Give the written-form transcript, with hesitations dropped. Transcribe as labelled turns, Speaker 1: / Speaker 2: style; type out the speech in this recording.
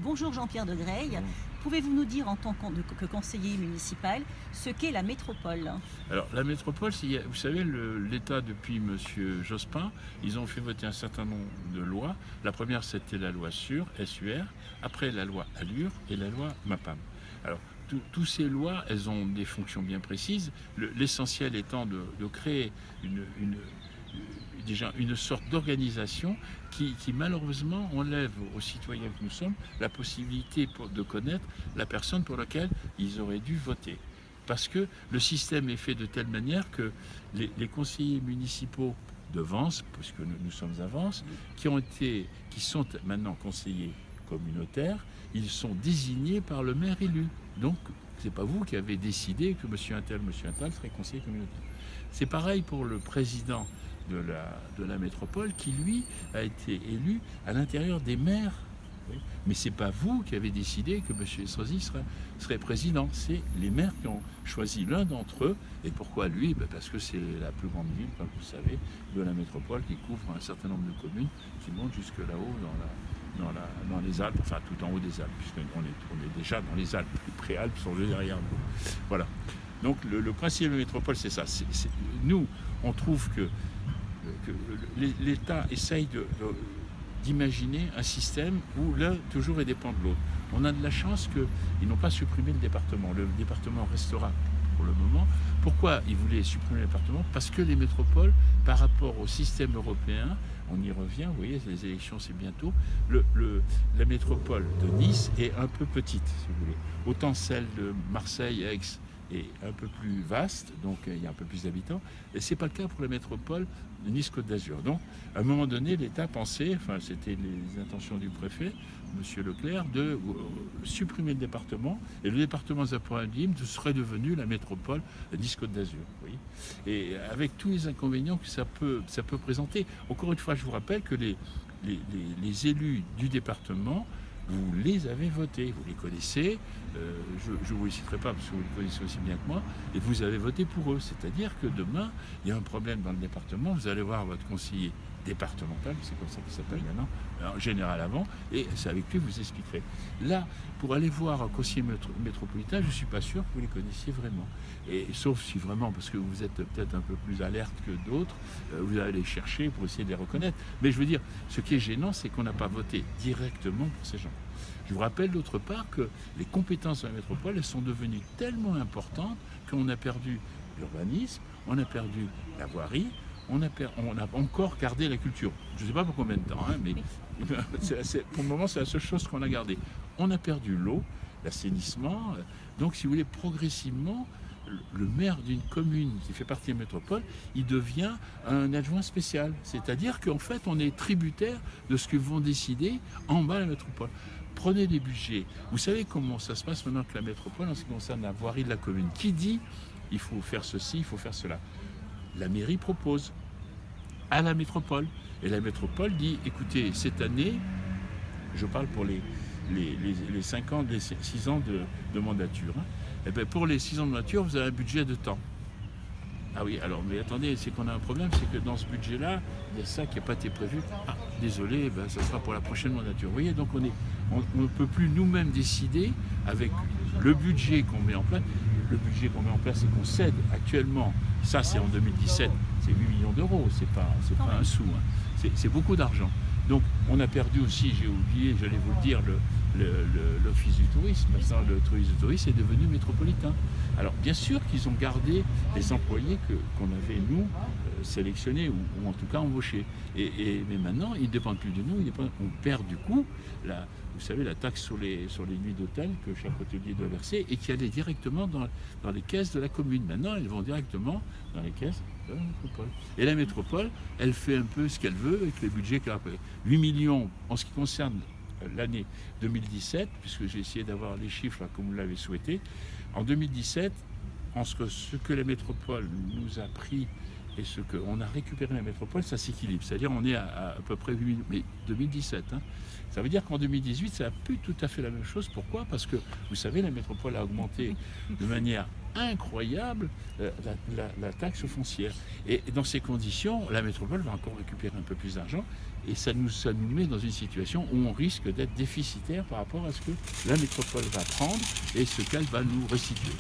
Speaker 1: Bonjour Jean-Pierre de Greil. Pouvez-vous nous dire en tant que conseiller municipal ce qu'est la métropole?
Speaker 2: Alors la métropole, vous savez, l'État depuis M. Jospin, ils ont fait voter un certain nombre de lois. La première, c'était la loi SUR, après la loi ALUR et la loi MAPAM. Alors toutes ces lois, elles ont des fonctions bien précises. L'essentiel étant de créer déjà une sorte d'organisation qui malheureusement enlève aux citoyens que nous sommes la possibilité de connaître la personne pour laquelle ils auraient dû voter. Parce que le système est fait de telle manière que les conseillers municipaux de Vence, puisque nous sommes à Vence, qui sont maintenant conseillers communautaires, ils sont désignés par le maire élu. Donc, c'est pas vous qui avez décidé que monsieur un tel serait conseiller communautaire. C'est pareil pour le président de la métropole qui, lui, a été élu à l'intérieur des maires. Oui. Mais c'est pas vous qui avez décidé que M. Estrosi serait président. C'est les maires qui ont choisi l'un d'entre eux. Et pourquoi lui? Parce que c'est la plus grande ville, comme vous le savez, de la métropole, qui couvre un certain nombre de communes qui montent jusque là-haut dans les Alpes, enfin tout en haut des Alpes, puisqu'on est déjà dans les Alpes. Les préalpes sont juste derrière nous. Voilà. Donc le principe de la métropole, c'est ça. Nous, on trouve que l'État essaye d'imaginer un système où l'un toujours est dépend de l'autre. On a de la chance qu'ils n'ont pas supprimé le département. Le département restera pour le moment. Pourquoi ils voulaient supprimer le département? Parce que les métropoles, par rapport au système européen, on y revient, vous voyez, les élections c'est bientôt, la métropole de Nice est un peu petite, si vous voulez. Autant celle de Marseille, Aix, est un peu plus vaste, donc il y a un peu plus d'habitants, et ce n'est pas le cas pour la métropole de Nice-Côte d'Azur. Donc, à un moment donné, l'État pensait, enfin c'était les intentions du préfet, M. Leclerc, de supprimer le département, et le département Zappa-Dim serait devenu la métropole de Nice-Côte d'Azur. Et avec tous les inconvénients que ça peut présenter. Encore une fois, je vous rappelle que les élus du département, vous les avez votés, vous les connaissez, je ne vous les citerai pas parce que vous les connaissez aussi bien que moi, et vous avez voté pour eux. C'est-à-dire que demain, il y a un problème dans le département, vous allez voir votre conseiller départemental, c'est comme ça qu'il s'appelle maintenant, en général avant, et c'est avec lui que vous expliquerez. Là, pour aller voir un conseiller métropolitain, je ne suis pas sûr que vous les connaissiez vraiment. Et sauf si vraiment, parce que vous êtes peut-être un peu plus alerte que d'autres, vous allez les chercher pour essayer de les reconnaître. Mais je veux dire, ce qui est gênant, c'est qu'on n'a pas voté directement pour ces gens. Je vous rappelle d'autre part que les compétences de la métropole, elles sont devenues tellement importantes qu'on a perdu l'urbanisme, on a perdu la voirie, on a encore gardé la culture. Je ne sais pas pour combien de temps, hein, mais pour le moment, c'est la seule chose qu'on a gardée. On a perdu l'eau, l'assainissement. Donc, si vous voulez, progressivement, le maire d'une commune qui fait partie de la métropole, il devient un adjoint spécial. C'est-à-dire qu'en fait, on est tributaire de ce que vont décider en bas la métropole. Prenez des budgets. Vous savez comment ça se passe maintenant que la métropole, en ce qui concerne la voirie de la commune, qui dit il faut faire ceci, il faut faire cela. La mairie propose à la métropole. Et la métropole dit, écoutez, cette année, je parle pour les 5 ans, les 6 ans de mandature, hein, et bien pour les 6 ans de mandature, vous avez un budget de temps. Ah oui, alors, mais attendez, c'est qu'on a un problème, c'est que dans ce budget-là, il y a ça qui n'a pas été prévu. Ah, désolé, ben, ça sera pour la prochaine mandature. Vous voyez, donc on ne peut plus nous-mêmes décider avec le budget qu'on met en place. Le budget qu'on met en place, c'est qu'on cède actuellement, ça c'est en 2017, c'est 8 millions d'euros, c'est pas un sou, hein. C'est beaucoup d'argent. Donc on a perdu aussi, j'ai oublié, j'allais vous le dire, l'office du tourisme. Maintenant le tourisme du tourisme est devenu métropolitain. Alors bien sûr qu'ils ont gardé les employés qu'on avait nous sélectionnés ou en tout cas embauchés. Mais maintenant ils ne dépendent plus de nous, on perd du coup vous savez, la taxe sur les nuits d'hôtel que chaque hôtelier doit verser et qui allait directement dans les caisses de la commune. Maintenant, elles vont directement dans les caisses de la métropole. Et la métropole, elle fait un peu ce qu'elle veut avec les budgets qu'elle a pris. 8 millions en ce qui concerne l'année 2017, puisque j'ai essayé d'avoir les chiffres là, comme vous l'avez souhaité. En 2017, ce que la métropole nous a pris et ce qu'on a récupéré la métropole, ça s'équilibre. C'est-à-dire on est à peu près 8 mais 2017. Hein. Ça veut dire qu'en 2018, ça n'a plus tout à fait la même chose. Pourquoi? Parce que, vous savez, la métropole a augmenté de manière incroyable la taxe foncière. Et dans ces conditions, la métropole va encore récupérer un peu plus d'argent. Et ça nous met dans une situation où on risque d'être déficitaire par rapport à ce que la métropole va prendre et ce qu'elle va nous restituer.